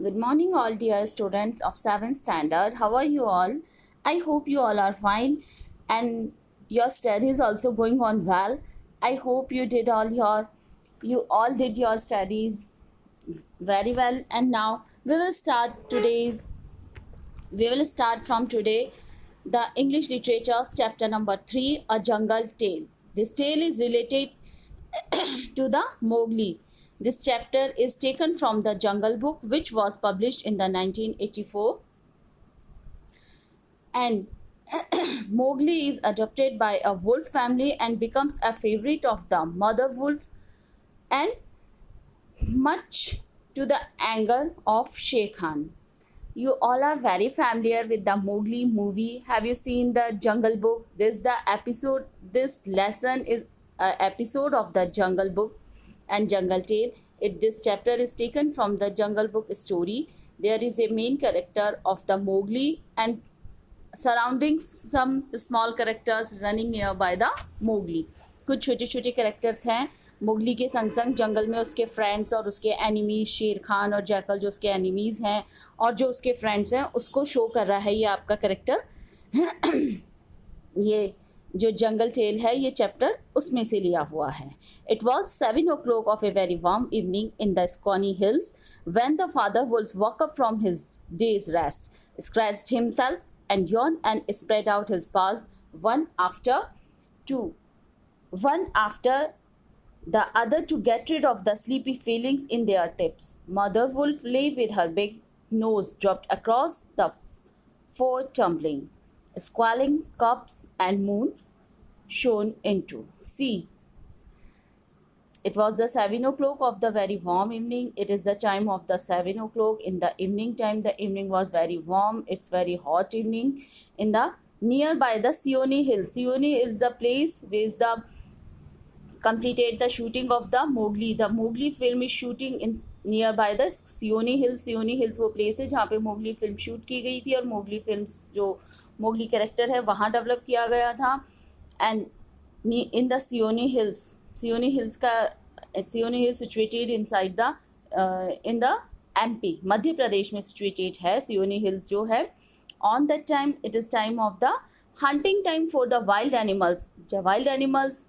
Good morning, all dear students of 7th standard. How are you all? I hope you all are fine and your studies also going on well. I hope you all did your studies very well. And now we will start from today the English Literature's chapter number 3, A Jungle Tale. This tale is related to the Mowgli. This chapter is taken from the Jungle Book, which was published in the 1984, and Mowgli is adopted by a wolf family and becomes a favorite of the mother wolf, and much to the anger of Shere Khan. You all are very familiar with the Mowgli movie. Have you seen the Jungle Book? This lesson is an episode of the Jungle Book and Jungle Tale. This chapter is taken from the Jungle Book story. There is a main character of the Mowgli and surrounding some small characters running nearby the Mowgli. कुछ छोटे छोटे characters हैं Mowgli के संग संग जंगल में उसके friends और उसके एनिमीज शेर खान और जैकल जो उसके एनिमीज हैं और जो उसके फ्रेंड्स हैं उसको शो कर रहा है ये आपका कैरेक्टर ये जो जंगल टेल है ये चैप्टर उसमें से लिया हुआ है. It was 7 o'clock of a very warm evening in the Seeonee hills when the father wolf woke up from his day's rest, scratched himself and yawned and spread out his paws two, one after the other to get rid of the sleepy feelings in their tips. Mother wolf lay with her big nose dropped across the floor, tumbling. Squalling cubs and moon shone into. See, it was the 7 o'clock of the very warm evening. It is the time of the 7 o'clock in the evening time. The evening was very warm. It's very hot evening in the nearby the Seeonee Hill. Seeonee is the place where the completed the shooting of the Mowgli. The Mowgli film is shooting in nearby the Seeonee Hills. Seeonee Hills वो place है जहाँ पे Mowgli film shoot की गई थी और Mowgli films जो Mowgli character है वहाँ डेवलप किया गया था. And in the Seeonee Hills का Seeonee Hills situated inside the in the MP Madhya Pradesh में situated है Seeonee Hills जो है. On that time it is time of the hunting time for the wild animals. जो wild animals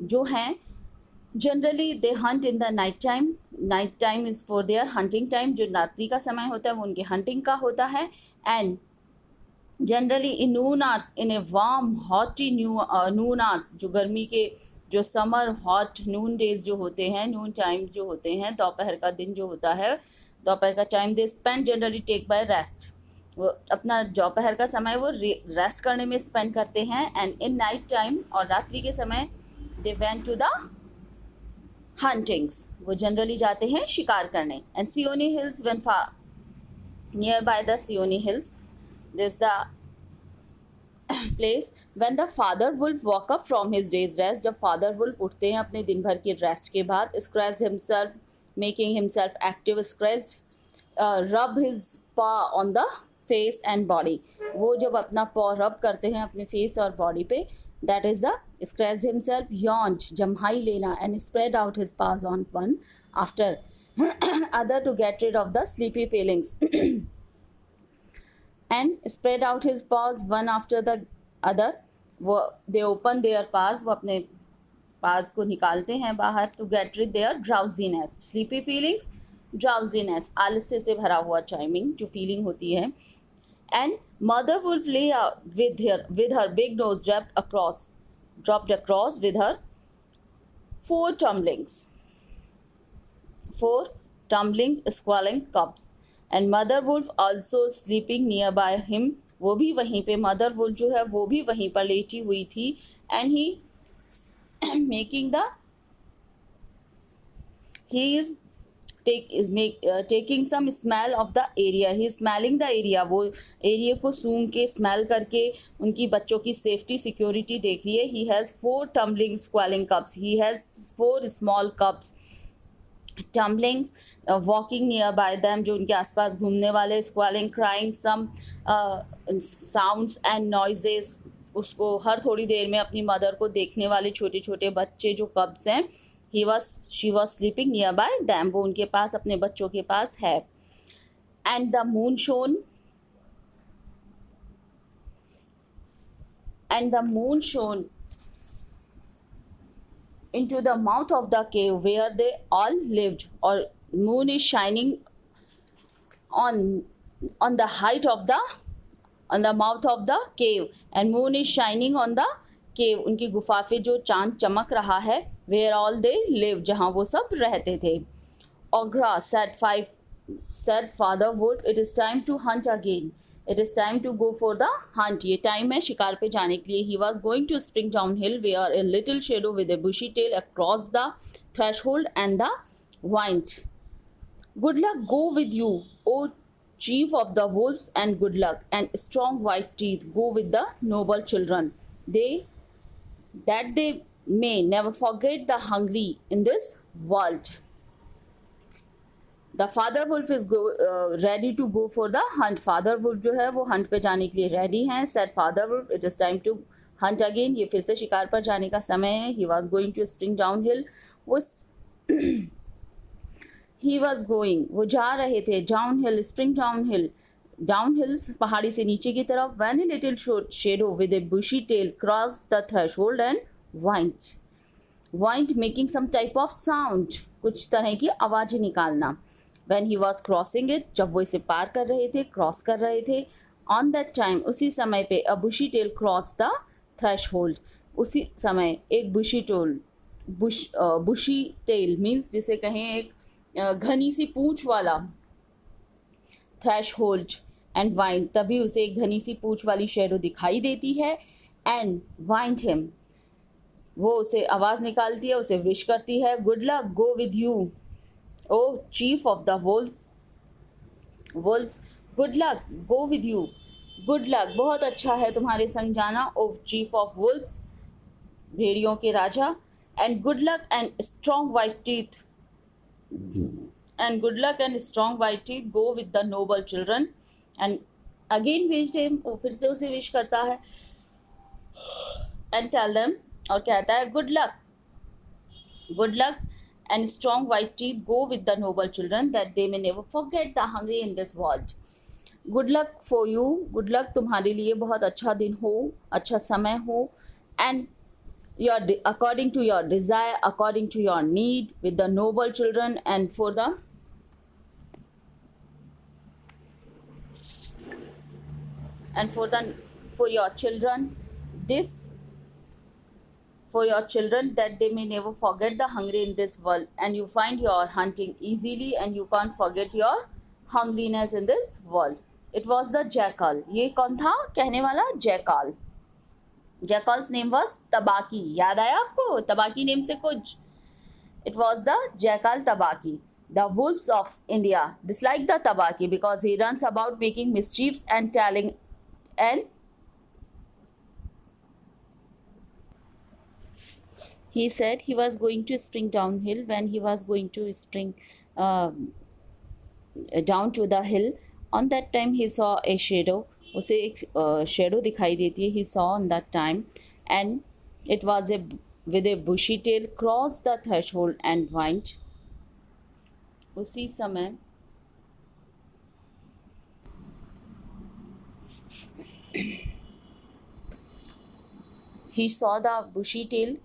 जो हैं generally they Hunt in the night time is for their hunting time. जो रात्रि का समय होता है वो उनके हंटिंग का होता है. And generally in noon hours in a warm hottie noon hours जो गर्मी के जो समर हॉट नून डेज जो होते हैं नून टाइम्स जो होते हैं दोपहर का दिन जो होता है दोपहर का time they spend generally take by rest. वो अपना दोपहर का समय वो रेस्ट करने में स्पेंड करते हैं. एंड इन नाइट टाइम और रात्रि के समय they went to the huntings. वो जनरली जाते हैं शिकार करने. And Seeonee Hills when nearby the Seeonee Hills there's the place when the father wolf woke up from his day's rest. जब father wolf उठते हैं अपने दिन भर की रेस्ट के बाद scratched himself making himself active scratched rub his paw on the face and body. वो जब अपना paw rub करते हैं अपने face और body पे that is the scratched himself, yawned, जम्हाई लेना and spread out his paws on one after other to get rid of the sleepy feelings and spread out his paws one after the other. वो they open their paws वो अपने paws को निकालते हैं बाहर to get rid their drowsiness, sleepy feelings, drowsiness आलस्य से भरा हुआ chiming जो feeling होती है. And mother wolf lay with her big nose dropped across with her four tumbling squalling cubs. And mother wolf also sleeping nearby him. वो भी वहीं पे mother wolf जो है वो भी वहीं पर लेटी हुई थी. And he is taking some smell of the area. He is smelling the area. वो एरिया को सूंघ के स्मेल करके उनकी बच्चों की सेफ्टी सिक्योरिटी देख रही है. He has 4 tumbling squalling cubs. He has 4 small cubs tumbling walking nearby them जो उनके आसपास घूमने वाले. Squalling crying some sounds and noises. उसको हर थोड़ी देर में अपनी मदर को देखने वाले छोटे छोटे बच्चे जो कब्स हैं she was sleeping nearby them. वो उनके पास अपने बच्चों के पास है. and the moon shone, and the moon shone into the mouth of the cave where they all lived. Or moon is shining on the height of the on the mouth of the cave, and moon is shining on the cave. उनकी गुफा पे जो चांद चमक रहा है, where all they live, जहाँ वो सब रहते थे. Ogra said Father Wolf, it is time to hunt again. It is time to go for the hunt. ये टाइम है शिकार पे जाने के लिए. He was going to spring downhill where a little shadow with a bushy tail across the threshold and the wind. Good luck go with you, O chief of the wolves, and good luck and strong white teeth go with the noble children. That they may never forget the hungry in this world. The father wolf is ready to go for the hunt. Father wolf जो है वो hunt पे जाने के लिए ready हैं. Said father wolf, it is time to hunt again. ये फिर से शिकार पर जाने का समय है. He was going to spring downhill. He was going, वो जा रहे थे. Downhill, spring downhill. Downhills पहाड़ी से नीचे की तरफ. When a little shadow with a bushy tail crossed the threshold and whined making some type of sound, कुछ तरह की आवाज़ें निकालना. When he was crossing it, जब वो इसे पार कर रहे थे, क्रॉस कर रहे थे. On that time, उसी समय पे a bushy tail crossed the threshold. उसी समय एक bushy tail means जिसे कहें एक घनी सी पूंछ वाला. threshold and whined, तभी उसे एक घनी सी पूंछ वाली शेडो दिखाई देती है. and whined him, वो उसे आवाज़ निकालती है, उसे विश करती है. Good luck go with you, O chief of the wolves. Good luck go with you, good luck बहुत अच्छा है तुम्हारे संग जाना, ओ चीफ ऑफ वुल्व्स, भेड़ियों के राजा. And good luck and strong white teeth, go with the noble children. And again wished him, वो फिर से उसे विश करता है. एंड टेल देम, और कहता है good luck and strong white teeth go with the noble children that they may never forget the hungry in this world. Good luck for you, good luck तुम्हारे लिए, बहुत अच्छा दिन हो, अच्छा समय हो. And according to your desire, according to your need, with the noble children, and for your children, that they may never forget the hungry in this world, and you find your hunting easily and you can't forget your hungriness in this world. It was the jackal. ये कौन था कहने वाला? jackal. Jackal's name was Tabaki. याद आया आपको तबाकी name से कुछ? It was the jackal Tabaki. The wolves of India dislike the Tabaki because he runs about making mischiefs and telling. And he said he was going to spring downhill. When he was going to spring down to the hill, on that time he saw a shadow. उसे एक shadow दिखाई देती है. He saw on that time, and it was with a bushy tail cross the threshold and wind. उसी समय he saw the bushy tail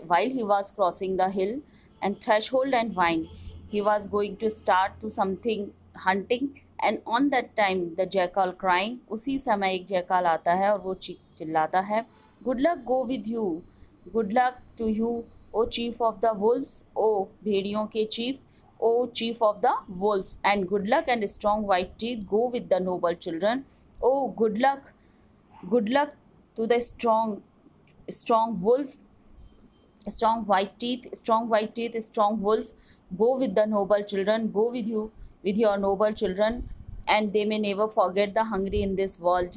while he was crossing the hill and threshold and whined. He was going to start to something hunting. And on that time the jackal crying, उसी समय एक jackal आता है और वो चिल्लाता है. Good luck go with you, good luck to you, O chief of the wolves, O भेड़ियों के chief, O chief of the wolves. And good luck and strong white teeth go with the noble children. O good luck to the strong wolf, strong white teeth, strong wolf, go with the noble children, go with you, with your noble children, and they may never forget the hungry in this world.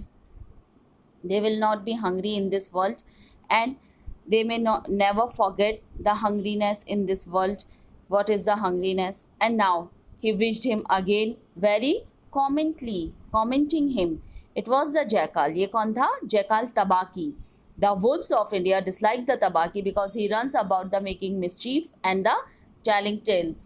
They will not be hungry in this world, and they may never forget the hungriness in this world. What is the hungriness? And now he wished him again, very commenting him. It was the jackal. ये कौन था? Jackal Tabaki. The wolves of India dislike the Tabaki because he runs about the making mischief and the telling tales.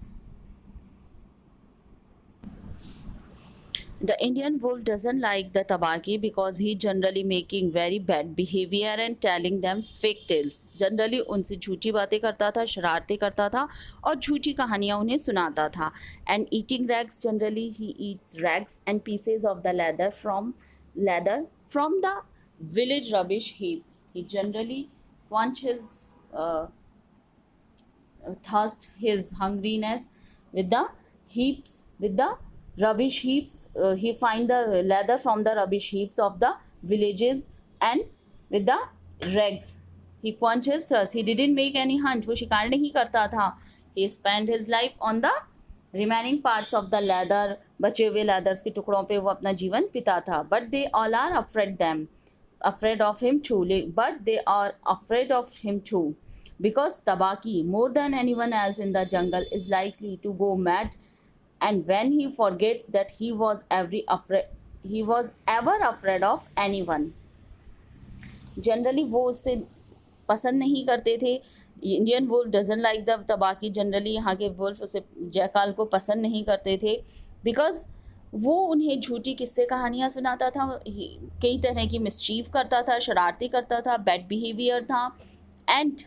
The Indian wolf doesn't like the tabaki because he generally making very bad behavior and telling them fake tales. Generally उनसे झूठी बातें करता था, शरारतें करता था और झूठी कहानियाँ उन्हें सुनाता था. And eating rags, generally he eats rags and pieces of the leather from the village rubbish heap. He generally quench his thirst, his hungriness with the heaps, with the rubbish heaps. He find the leather from the rubbish heaps of the villages and with the rags. He quenches thirst. He didn't make any hunt. वो शिकार नहीं करता था. He spent his life on the remaining parts of the leather. बचे हुए leathers के टुकड़ों पे वो अपना जीवन बिता था. But they all are afraid of him too. But they are afraid of him too. Because Tabaki, more than anyone else in the jungle, is likely to go mad, and when he forgets that he was ever afraid of anyone. Generally वो उससे पसंद नहीं करते थे. Indian wolf doesn't like the Tabaqui. Generally यहाँ के wolf उसे जयकाल को पसंद नहीं करते थे बिकॉज वो उन्हें झूठी किस्से कहानियाँ सुनाता था, कई तरह की मिसचीफ करता था, शरारती करता था, बैड बिहेवियर था. And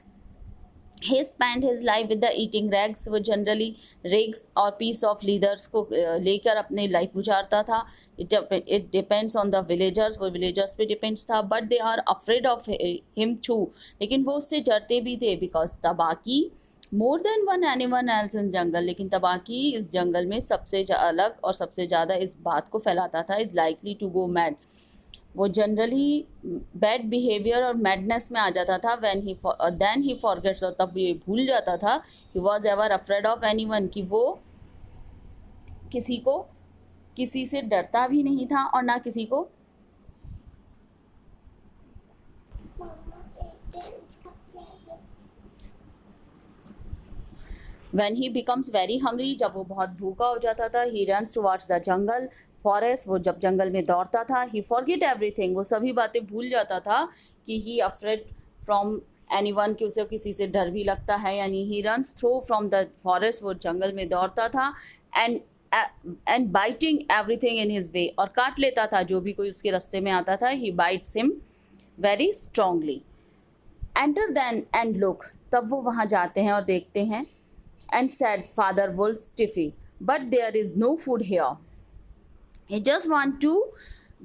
he spent his life with the eating rags. वो जनरली रेग्स और पीस ऑफ लीडर्स को लेकर अपनी लाइफ गुजारता था. It depends on the villagers. वो विलेजर्स पे डिपेंड्स था. But they are afraid of him too. लेकिन वो उससे डरते भी थे because Tabaqui more than one animal else in jungle. लेकिन तबाकी इस जंगल में सबसे अलग और सबसे ज़्यादा इस बात को फैलाता था, is likely to go mad. वो जनरली बैड बिहेवियर और मैडनेस में आ जाता था. Then he forgets. और तब ये भूल जाता था he was ever afraid of anyone, कि वो किसी से डरता भी नहीं था और ना किसी को When he becomes very hungry, जब वो बहुत भूखा हो जाता था, he runs towards the jungle, forest. वो जब जंगल में दौड़ता था, ही फॉरगेट एवरीथिंग. वो सभी बातें भूल जाता था कि ही अफ्रेड फ्रॉम एनीवन, कि उसे किसी से डर भी लगता है. यानी he runs through from the forest. वो जंगल में दौड़ता था and biting everything in his way. और काट लेता था जो भी कोई उसके रास्ते में आता था. He bites him very strongly. Enter then and look. तब वो वहाँ जाते हैं और देखते हैं. And said father wolf stiffly, but there is no food here. He just want to.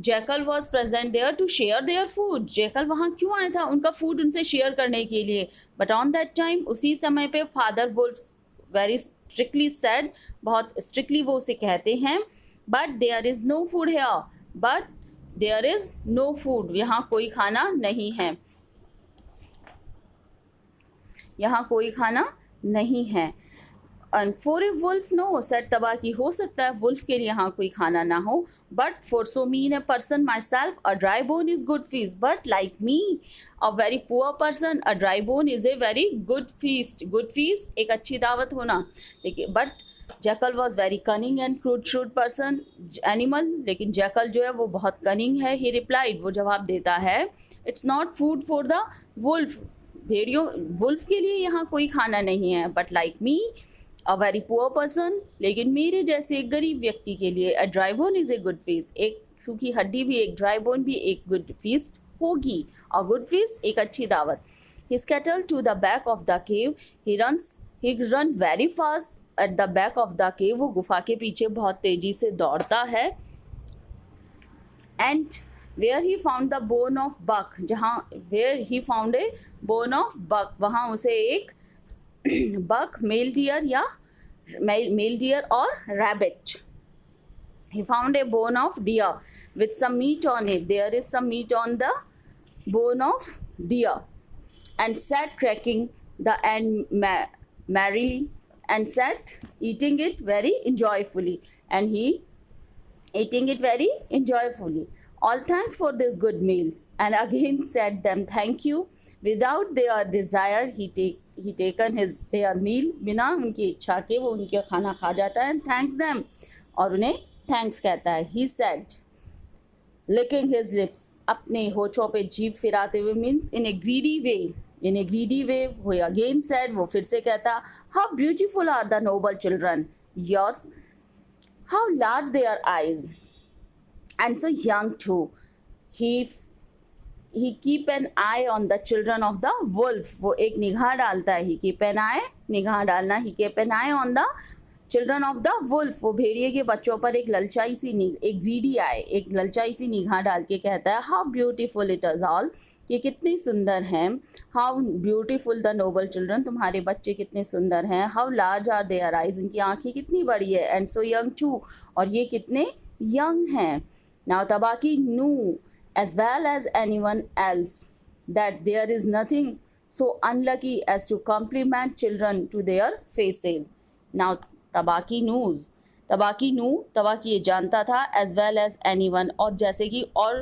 Jackal was present there to share their food. Jackal वहाँ क्यों आया था? उनका फूड उनसे शेयर करने के लिए. बट ऑन दैट टाइम, उसी समय पे father wolf very strictly said, बहुत स्ट्रिक्टली वो उसे कहते हैं, but there is no food here. But there is no food. यहाँ कोई खाना नहीं है. यहाँ कोई खाना नहीं है. And for a wolf, no, said तबाकी. हो सकता है वुल्फ के लिए यहाँ कोई खाना ना हो. But for so mean a person myself, a dry bone is good feast. But like me, a very poor person, a dry bone is a very good feast. Good feast एक अच्छी दावत होना. लेकिन but jackal was very cunning and shrewd person, animal. लेकिन jackal जो है वो बहुत कनिंग है. He replied. वो जवाब देता है, it's not food for the wolf. भेड़ियों वुल्फ के लिए यहाँ कोई खाना नहीं है. But like me, a very poor person, लेकिन मेरे जैसे एक गरीब व्यक्ति के लिए, a dry bone is a good feast. एक सूखी हड्डी भी, एक ड्राई बोन भी एक गुड फीस्ट होगी. अ गुड फीस्ट एक अच्छी दावत. He scuttle to the back of the cave. He run very fast at the back of the cave. वो गुफा के पीछे बहुत तेजी से दौड़ता है. And where he found the bone of buck. Where he found a bone of buck. वहाँ उसे एक बक, मेल डियर और rabbit. He found a bone of deer with some meat on it. There is some meat on the bone of deer. And sat cracking the end merrily, and sat eating it very enjoyfully. And he eating it very enjoyfully. All thanks for this good meal. And again said them thank you. Without their desire, he taken their meal. बिना उनकी इच्छा के वो उनके खाना खा जाता है. thanks them, और उन्हें थैंक्स कहता है. he said, licking his lips, अपने होठों पे जीभ फिराते हुए, means in a greedy way. वो again said, वो फिर से कहता, how beautiful are the noble children, yours, how large their eyes. and so young too. He keep an eye on the children of the wolf. वो एक निगाह डालता है. He keep an eye, निगाह डालना. He keep an eye on the children of the wolf. वो भेड़िए के बच्चों पर एक ललचाई सी एक ग्रीडी आई, एक ललचाई सी निगाह डाल के कहता है, how beautiful it is all, ये कितनी सुंदर हैं. How beautiful the noble children, तुम्हारे बच्चे कितने सुंदर हैं. How large are their eyes, इनकी आंखें कितनी बड़ी है. एंड सो यंग टू, और ये कितने यंग हैं. Now तबाकी new as well as anyone else that there is nothing so unlucky as to compliment children to their faces. Now Tabaqui knew, Tabaqui ये जानता था, as well as anyone, और जैसे कि और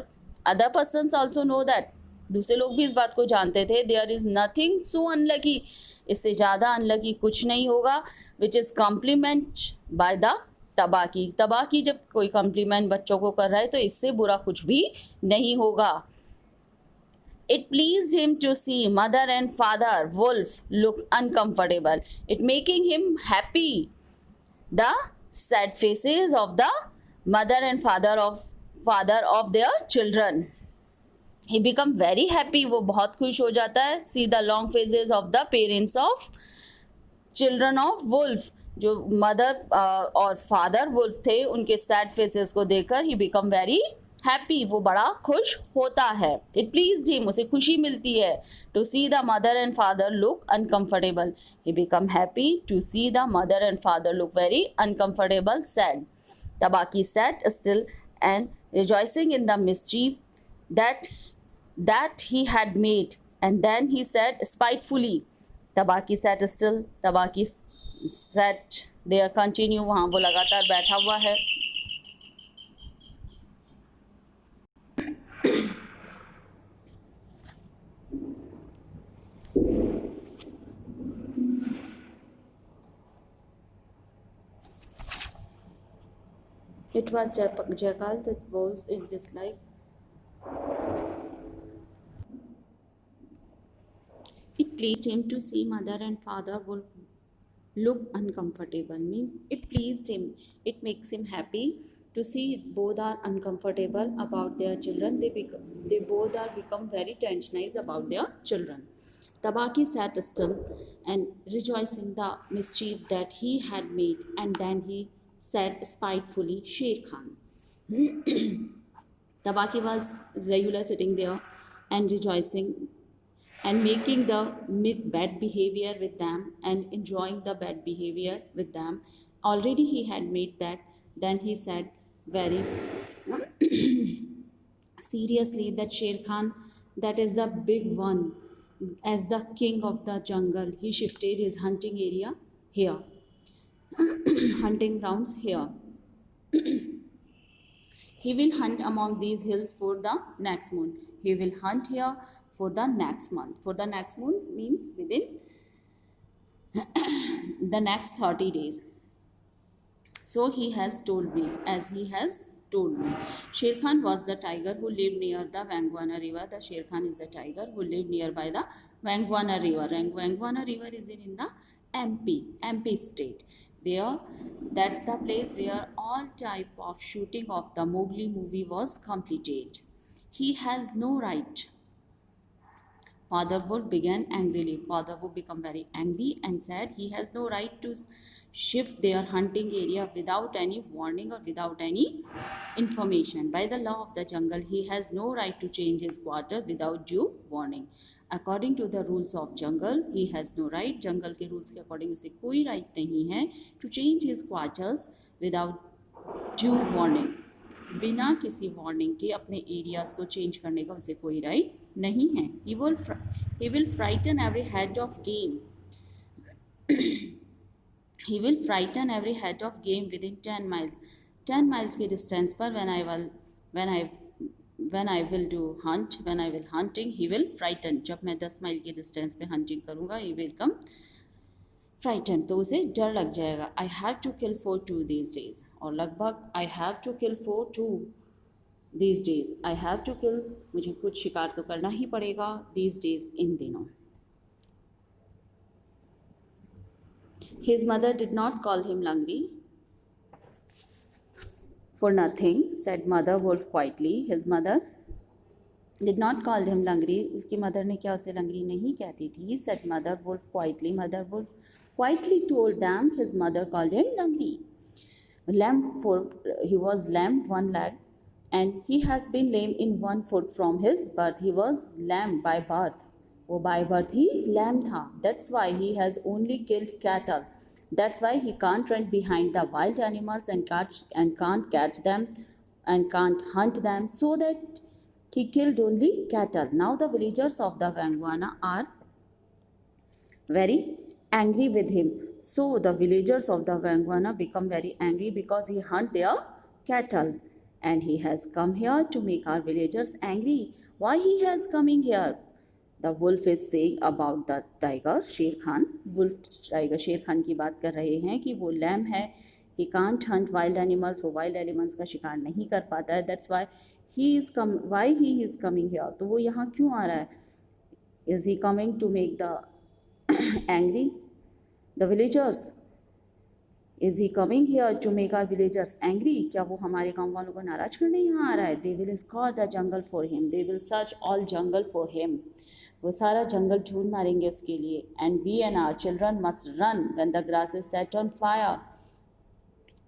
other persons also know that, दूसरे लोग भी इस बात को जानते थे, there is nothing so unlucky, इससे ज़्यादा अनलकी कुछ नहीं होगा, which is compliment by the Tabaqui जब कोई कॉम्प्लीमेंट बच्चों को कर रहा है तो इससे बुरा कुछ भी नहीं होगा. It pleased him to see mother and father wolf look uncomfortable, it making him happy. The sad faces of the mother and father of their children. He become very happy, वो बहुत खुश हो जाता है. See the long faces of the parents of children of wolf, जो mother और father wolf थे उनके सैड फेसेस को देखकर ही बिकम वेरी हैप्पी, वो बड़ा खुश होता है. इट प्लीज हिम, उसे खुशी मिलती है. To see the mother and father look uncomfortable, he become happy to see the mother and father look very uncomfortable. Sad, Tabaqui sat still and rejoicing in the mischief that he had made, and then he said spitefully. Tabaqui sat still, Tabaqui sat there continue, वहाँ वो लगातार बैठा हुआ है. It was jackal that was in dislike. It pleased him to see mother and father would look uncomfortable. Means it pleased him, it makes him happy to see both are uncomfortable about their children. They both are become very tensionized about their children. Tabaki sat still and rejoicing the mischief that he had made, and then he said spitefully, Sher Khan. Tabaki was regular sitting there and rejoicing and making the bad behavior with them and enjoying the bad behavior with them. Already he had made that. Then he said very seriously that Sher Khan, that is the big one, as the king of the jungle, he shifted his hunting area here, hunting grounds here. He will hunt among these hills for the next moon. He will hunt here for the next month. For the next month means within the next 30 days. So he has told me, as he has told me. Sher Khan was the tiger who lived near the Wangwana river. The Sher Khan is the tiger who lived nearby the Wangwana river. Wangwana river is in the MP state, where that the place where all type of shooting of the Mowgli movie was completed. He has no right. Father Wolf began angrily. Father Wolf became very angry and said he has no right to shift their hunting area without any warning or without any information. By the law of the jungle, he has no right to change his quarters without due warning. According to the rules of jungle, he has no right. Jungle के rules के according उसे कोई right नहीं है to change his quarters without due warning. बिना किसी warning के अपने एरियाज को चेंज करने का उसे कोई राइट नहीं है. He will frighten every head of game. He will frighten every head of game within 10 miles. 10 miles के डिस्टेंस पर when I will do hunt, when I will hunting, he will frighten. जब मैं 10 mile के distance पे hunting करूँगा, he will come frighten, तो उसे डर लग जाएगा. I have to kill for 2 these days, और लगभग I have to kill for 2 these days. I have to kill, मुझे कुछ शिकार तो करना ही पड़ेगा. these days, इन दिनों. His mother did not call him Langri. For nothing, said Mother Wolf quietly. His mother did not call him Langri. उसकी mother ने क्या उसे लंगरी नहीं कहती थी. Said Mother Wolf quietly. Mother Wolf quietly told them his mother called him Langri. Lame, for he was lame one leg, and he has been lame in one foot from his birth. He was lame by birth. वो by birth he lame था. That's why he has only killed cattle. That's why he can't run behind the wild animals and can't catch them and can't hunt them. So that he killed only cattle. Now the villagers of the Vangwana are very angry with him. So the villagers of the Vangwana become very angry because he hunt their cattle, and he has come here to make our villagers angry. Why he has coming here? The wolf is saying about the tiger Sher Khan. Wolf tiger Sher Khan की बात कर रहे हैं कि वो lamb है. He can't hunt wild animals. वो wild animals का शिकार नहीं कर पाता है. That's why he is why he is coming here. तो वो यहाँ क्यों आ रहा है? Is he coming to make the angry the villagers? Is he coming here to make our villagers angry? क्या वो हमारे गांव वालों को नाराज करने यहाँ आ रहा है? They will scour the jungle for him. They will search all jungle for him. वो सारा जंगल ढूंढ मारेंगे उसके लिए. And we and our children must run when the grass is set on fire.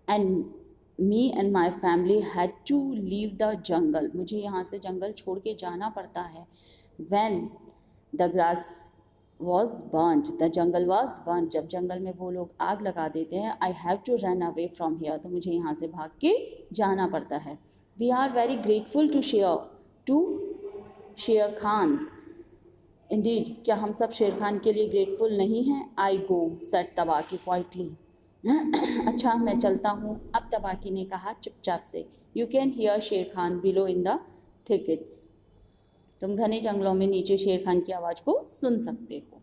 And me and my family had to leave the jungle. मुझे यहाँ से जंगल छोड़ के जाना पड़ता है. When the grass was burnt, the jungle was burnt. जब जंगल में वो लोग आग लगा देते हैं, I have to run away from here. तो मुझे यहाँ से भाग के जाना पड़ता है. We are very grateful to Sher Khan. Indeed, क्या हम सब शेर खान के लिए ग्रेटफुल नहीं हैं? I go, said तबाकी quietly. अच्छा, मैं चलता हूँ. अब तबाकी ने कहा चुपचाप से. You can hear शेर Khan below in the thickets. तुम घने जंगलों में नीचे शेर खान की आवाज़ को सुन सकते हो.